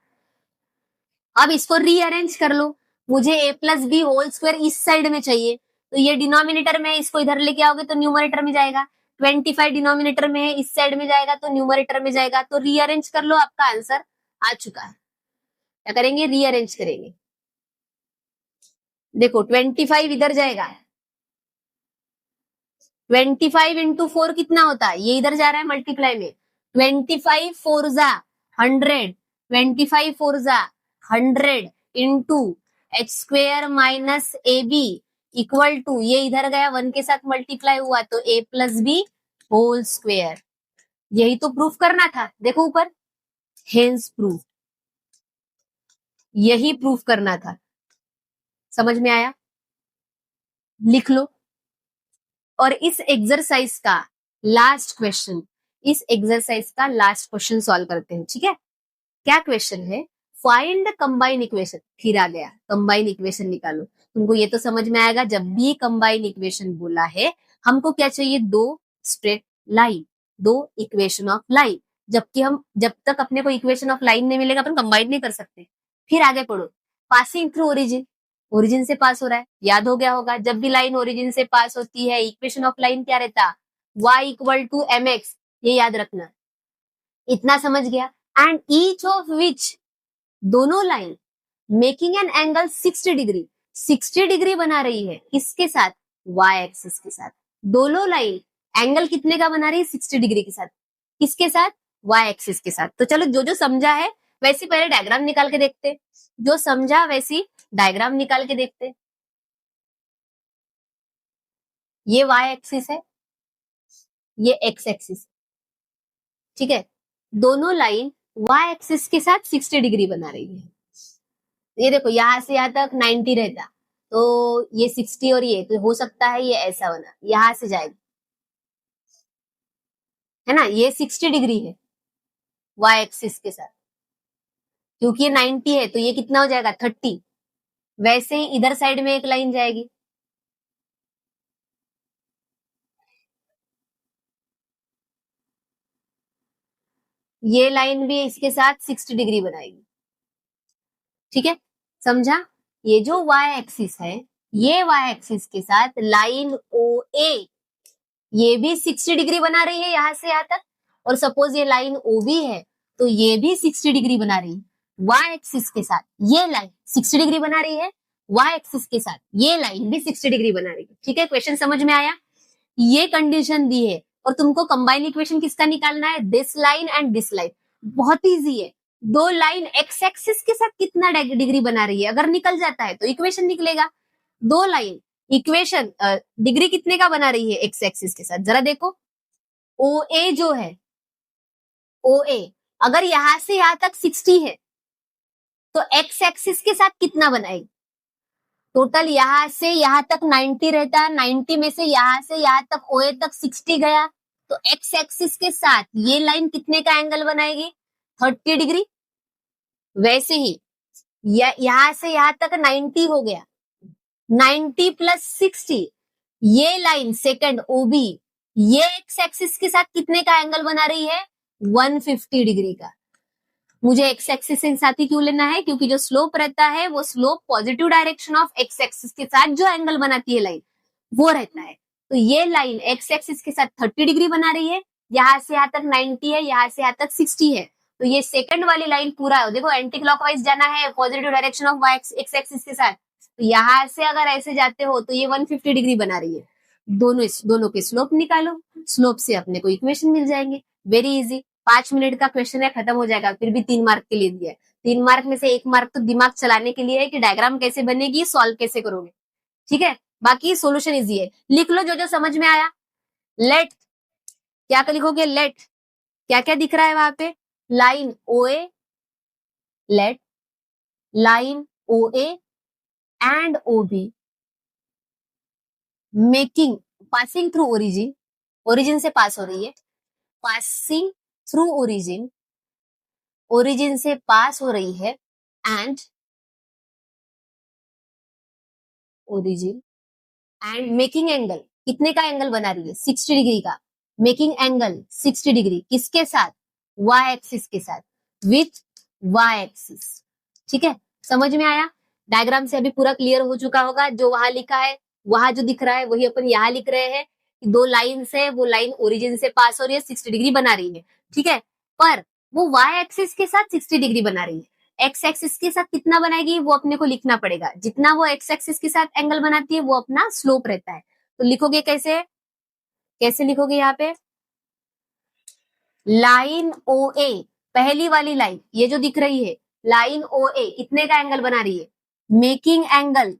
Speaker 1: अब इसको रीअरेंज कर लो, मुझे ए प्लस बी होल स्क्वायर इस साइड में चाहिए, तो ये डिनोमिनेटर में, इसको इधर लेके आओगे तो न्यूमरेटर में जाएगा, 25 डिनोमिनेटर में है, इस साइड में जाएगा तो न्यूमरेटर में जाएगा, तो रीअरेंज कर लो, आपका आंसर आ चुका है। क्या करेंगे, रीअरेंज करेंगे। देखो 25 इधर जाएगा, 25 इंटू 4 कितना होता है, ये इधर जा रहा है मल्टीप्लाई में, 25 4 जा 100, 25 4 जा 100 into h square minus a b equal to, ये इधर गया 1 के साथ मल्टीप्लाई हुआ तो a plus B whole square. यही तो प्रूफ करना था, देखो ऊपर हेंस प्रूफ, यही प्रूफ करना था। समझ में आया? लिख लो। और इस एक्सरसाइज का लास्ट क्वेश्चन, इस एक्सरसाइज का लास्ट क्वेश्चन सॉल्व करते हैं, ठीक है? क्या क्वेश्चन है? Find the combine equation. फिर आ गया कंबाइन इक्वेशन निकालो। तुमको ये तो समझ में आएगा, जब भी कंबाइन इक्वेशन बोला है हमको क्या चाहिए? दो स्ट्रेट लाइन, दो इक्वेशन ऑफ लाइन। जबकि हम जब तक अपने को इक्वेशन ऑफ लाइन नहीं मिलेगा अपन कंबाइन नहीं कर सकते। फिर आगे पढ़ो, पासिंग थ्रू ओरिजिन, ओरिजिन से पास हो रहा है, याद हो गया होगा। जब भी लाइन ओरिजिन से पास होती है इक्वेशन ऑफ लाइन क्या रहता? y equal to m x, ये याद रखना। इतना समझ गया। एंड ईच ऑफ विच, दोनों line making an angle 60 degree, 60 degree बना रही है किसके साथ? y एक्सिस के साथ। दोनों लाइन एंगल कितने का बना रही है? 60 डिग्री के साथ। किसके साथ? y एक्सिस के साथ। तो चलो जो जो समझा है वैसी पहले डायग्राम निकाल के देखते, जो समझा वैसी डायग्राम निकाल के देखते। ये y एक्सिस है, ये x एक्सिस, ठीक है? दोनों लाइन y एक्सिस के साथ 60 डिग्री बना रही है। ये देखो यहां से यहां तक 90 रहता, तो ये 60 और ये तो हो सकता है ये ऐसा बना, यहां से जाएगा, है ना? ये 60 डिग्री है y एक्सिस के साथ, क्योंकि ये 90 है तो ये कितना हो जाएगा? 30। वैसे ही इधर साइड में एक लाइन जाएगी, ये लाइन भी इसके साथ 60 डिग्री बनाएगी, ठीक है? समझा? ये जो y एक्सिस है, ये y एक्सिस के साथ लाइन OA ये भी 60 डिग्री बना रही है यहां से यहां तक। और सपोज ये लाइन OB है तो ये भी 60 डिग्री बना रही है y एक्सिस के साथ। ये लाइन 60 डिग्री बना रही है y एक्सिस के साथ, ये लाइन भी 60 डिग्री बना रही है, ठीक है? क्वेश्चन समझ में आया? ये कंडीशन दी है और तुमको कंबाइन इक्वेशन किसका निकालना है? This line and this line. बहुत इजी है। दो लाइन एक्स एक्सिस के साथ कितना डिग्री बना रही है अगर निकल जाता है तो इक्वेशन निकलेगा। दो लाइन इक्वेशन डिग्री कितने का बना रही है एक्स एक्सिस के साथ, जरा देखो। ओ ए जो है, ओ ए अगर यहां से यहां तक 60 है तो एक्स एक्सिस के साथ कितना बनाएगी? टोटल यहां से यहां तक 90 रहता है, 90 में से यहां तक ओए तक 60 गया, तो एक्स एक्सिस के साथ ये लाइन कितने का एंगल बनाएगी? 30 डिग्री। वैसे ही यहां से यहां तक 90 हो गया, 90 प्लस 60, ये लाइन सेकंड ओबी ये एक्स एक्सिस के साथ कितने का एंगल बना रही है? 150 डिग्री का। मुझे एक्स एक्सिस के साथ ही क्यों लेना है? क्योंकि जो स्लोप रहता है वो slope positive direction of x axis के साथ जो एंगल बनाती है लाइन वो रहता है। तो ये लाइन एक्स एक्सिस के साथ 30 डिग्री बना रही है, यहां से यहां तक 90 है, यहां से यहां तक 60 है, तो ये सेकंड वाली लाइन पूरा देखो एंटी क्लॉकवाइज जाना है positive direction of x axis के साथ। तो यहां से अगर ऐसे जाते हो तो ये 150 डिग्री बना रही है। दोनों के स्लोप निकालो, स्लोप से अपने को इक्वेशन मिल जाएंगे। वेरी इजी, 5 मिनट का क्वेश्चन है, खत्म हो जाएगा। फिर भी 3 मार्क के लिए दिया है। 3 मार्क में से 1 मार्क तो दिमाग चलाने के लिए है कि डायग्राम कैसे बनेगी, सॉल्व कैसे करोगे, ठीक है? बाकी सोल्यूशन इजी है। लिख लो जो जो समझ में आया। लेट, क्या लिखोगे? लेट, क्या क्या दिख रहा है वहां पे? Line O A, let line O A and O B making, passing through origin, origin से पास हो रही है, पासिंग थ्रू ओरिजिन, ओरिजिन से पास हो रही है, and origin and making angle, कितने का एंगल बना रही है? 60 डिग्री का। मेकिंग एंगल 60 डिग्री किसके साथ? y एक्सिस के साथ, विथ y एक्सिस, ठीक है? समझ में आया? डायग्राम से अभी पूरा क्लियर हो चुका होगा। जो वहां लिखा है, वहां जो दिख रहा है वही अपन यहाँ लिख रहे हैं। दो लाइन है, वो लाइन ओरिजिन से पास हो रही है, 60 डिग्री बना रही है, ठीक है? पर वो y एक्सिस के साथ 60 डिग्री बना रही है। एक्स एक्सिस के साथ कितना बनाएगी वो अपने को लिखना पड़ेगा। जितना वो एक्स एक्सिस के साथ एंगल बनाती है वो अपना स्लोप रहता है। तो लिखोगे कैसे? कैसे लिखोगे यहाँ पे? लाइन ओ ए, पहली वाली लाइन ये जो दिख रही है, लाइन ओ ए कितने का एंगल बना रही है? Making angle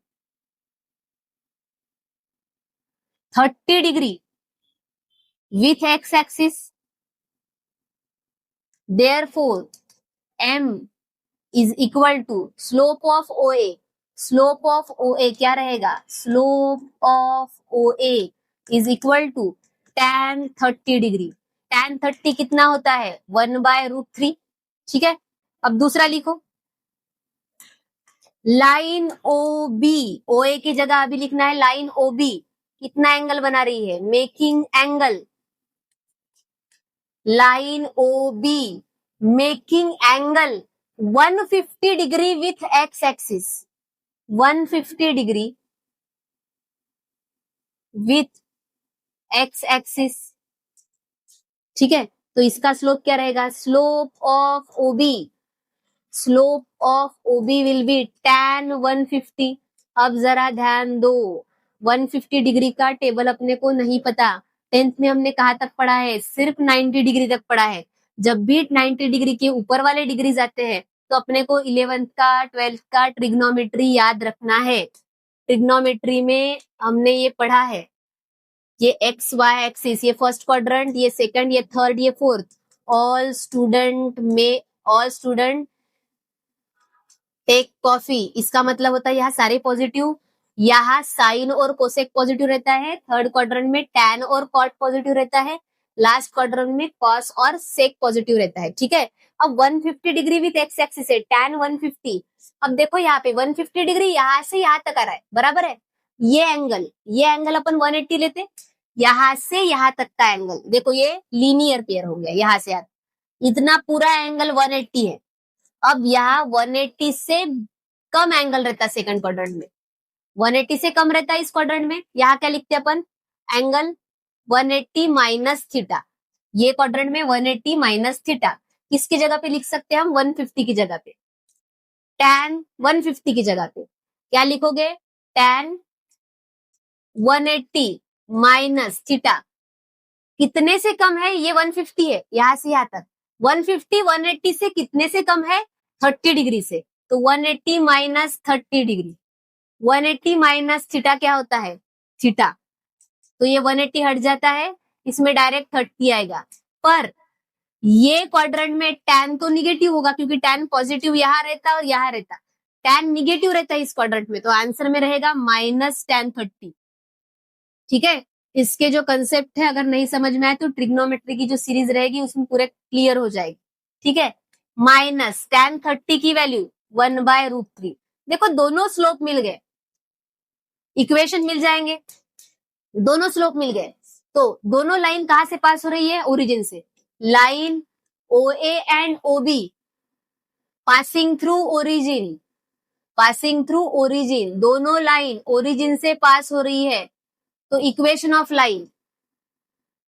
Speaker 1: 30 degree with x axis. Therefore m is equal to slope of O A, slope of O A क्या रहेगा, slope of O A is equal to tan 30 degree. tan 30 कितना होता है, 1/√3। ठीक है, अब दूसरा लिखो, लाइन ओ बी, ओ ए की जगह अभी लिखना है लाइन ओ बी कितना एंगल बना रही है, making angle, line O B making angle 150 degree with x axis, 150 degree with x axis. ठीक है, तो इसका स्लोप क्या रहेगा, slope of OB, slope of OB will be tan 150। अब जरा ध्यान दो, 150 डिग्री का टेबल अपने को नहीं पता, 10th में हमने कहाँ तक पढ़ा है, सिर्फ 90 डिग्री तक पढ़ा है। जब भी 90 डिग्री के ऊपर वाले डिग्रीज आते हैं तो अपने को 11th का 12th का ट्रिग्नोमेट्री याद रखना है। ट्रिग्नोमेट्री में हमने ये पढ़ा है, ये एक्स वाई एक्सिस, ये फर्स्ट क्वाड्रेंट, ये सेकंड, ये थर्ड, ये fourth. All student take coffee, इसका मतलब होता है यहाँ सारे पॉजिटिव, यहाँ साइन और कोसेक पॉजिटिव रहता है, थर्ड क्वाड्रेंट में टैन और कॉट पॉजिटिव रहता है, लास्ट क्वाड्रेंट में कॉस और सेक पॉजिटिव रहता है। ठीक है, अब 150 डिग्री विथ एक्स एक्सिस है, tan 150। अब देखो यहाँ पे 150 डिग्री यहाँ से यहाँ तक आ रहा है, बराबर है, ये एंगल अपन 180 लेते, यहाँ से यहाँ तक का एंगल देखो ये लीनियर पेयर हो गया, यहाँ से यहाँ इतना पूरा एंगल 180 है। अब यहाँ 180 से कम एंगल रहता है सेकंड क्वाड्रेंट में, 180 से कम रहता है इस क्वाड्रेंट में, यहाँ क्या लिखते हैं अपन, एंगल 180 माइनस थीटा, ये क्वाड्रेंट में 180 माइनस थीटा, किसकी जगह पे लिख सकते हैं हम, 150 की जगह पे, tan 150 की जगह पे क्या लिखोगे, tan 180 माइनस थीटा, कितने से कम है, ये 150 है, यहाँ से यहाँ तक 150 180 से कितने से कम है, 30 डिग्री से, तो 180 माइनस 30 डिग्री, 180 माइनस थीटा क्या होता है, थीटा, तो ये 180 हट जाता है, इसमें डायरेक्ट 30 आएगा। पर ये क्वाड्रेंट में tan तो निगेटिव होगा क्योंकि tan पॉजिटिव यहाँ रहता और यहाँ रहता, tan निगेटिव रहता है इस क्वाड्रेंट में, तो आंसर में रहेगा माइनस tan 30। ठीक है, इसके जो कंसेप्ट है अगर नहीं समझ में आए तो ट्रिग्नोमेट्री की जो सीरीज रहेगी उसमें पूरे क्लियर हो जाएगी। ठीक है, माइनस tan 30 की वैल्यू 1/√3। देखो दोनों स्लोप मिल गए, इक्वेशन मिल जाएंगे, दोनों स्लोप मिल गए, तो दोनों लाइन कहां से पास हो रही है, ओरिजिन से, line O A and O B passing through origin, passing through origin, दोनों लाइन ओरिजिन से पास हो रही है, तो equation of line,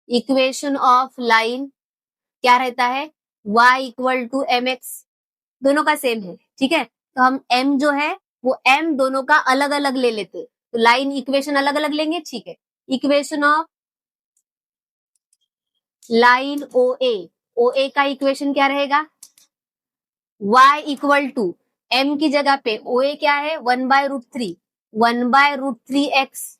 Speaker 1: equation of line क्या रहता है, y equal to m x, दोनों का सेम है। ठीक है, तो हम m जो है वो m दोनों का अलग अलग ले लेते, तो लाइन इक्वेशन अलग अलग लेंगे। ठीक है, इक्वेशन ऑफ लाइन ओ ए का इक्वेशन क्या रहेगा, y इक्वल टू m की जगह पे ओ ए क्या है, 1/√3, 1/√3 x,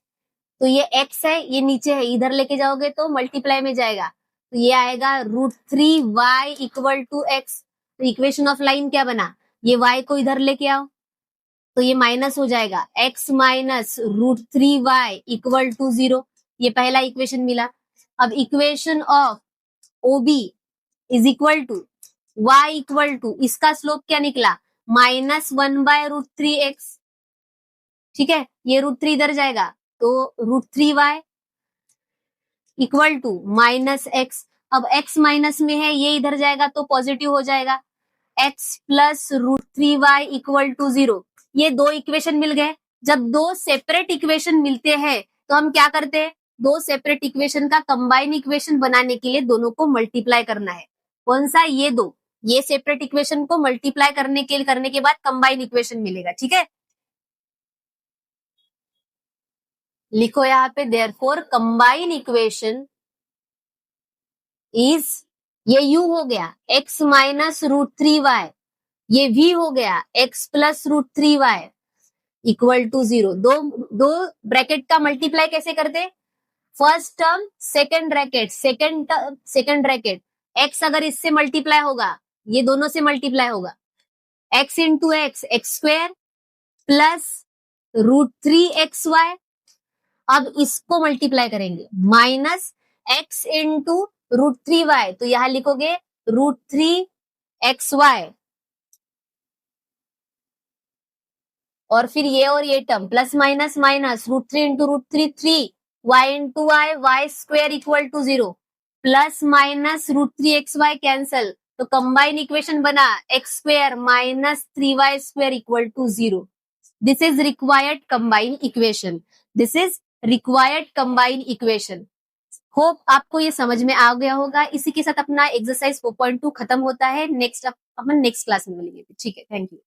Speaker 1: तो ये x है, ये नीचे है, इधर लेके जाओगे तो मल्टीप्लाई में जाएगा, तो ये आएगा √3y इक्वल टू x। तो इक्वेशन ऑफ लाइन क्या बना, ये y को इधर लेके आओ तो ये माइनस हो जाएगा, x minus √3y equal to 0, ये पहला इक्वेशन मिला। अब equation of OB is equal to y equal to, इसका स्लोप क्या निकला, -1/√3x। ठीक है, ये √3 इधर जाएगा तो √3y इक्वल टू -x। अब x माइनस में है, ये इधर जाएगा तो पॉजिटिव हो जाएगा, x plus √3y equal to 0। ये दो इक्वेशन मिल गए। जब दो सेपरेट इक्वेशन मिलते हैं तो हम क्या करते हैं, दो सेपरेट इक्वेशन का कंबाइन इक्वेशन बनाने के लिए दोनों को मल्टीप्लाई करना है। कौन सा, ये दो, ये सेपरेट इक्वेशन को मल्टीप्लाई करने के बाद कंबाइन इक्वेशन मिलेगा। ठीक है, लिखो यहाँ पे देयरफॉर कंबाइन इक्वेशन इज, ये u हो गया x माइनस √3y, ये v हो गया x plus √3y equal to 0। दो ब्रैकेट का मल्टीप्लाई कैसे करते, first term second bracket, second bracket, x अगर इससे मल्टीप्लाई होगा ये दोनों से मल्टीप्लाई होगा, x into x square plus √3xy। अब इसको मल्टीप्लाई करेंगे माइनस x इंटू √3y, तो यहां लिखोगे √3xy, और फिर ये और ये term plus minus minus √3 into √3 3, y into y square equal to 0, plus minus √3xy cancel, तो कंबाइन इक्वेशन बना x square minus 3y square equal to 0। This is required combine equation, this is required combine equation. Hope आपको ये समझ में आ गया होगा। इसी के साथ अपना एक्सरसाइज 4.2 खत्म होता है। नेक्स्ट अपन नेक्स्ट क्लास में मिलेंगे। ठीक है, थैंक यू।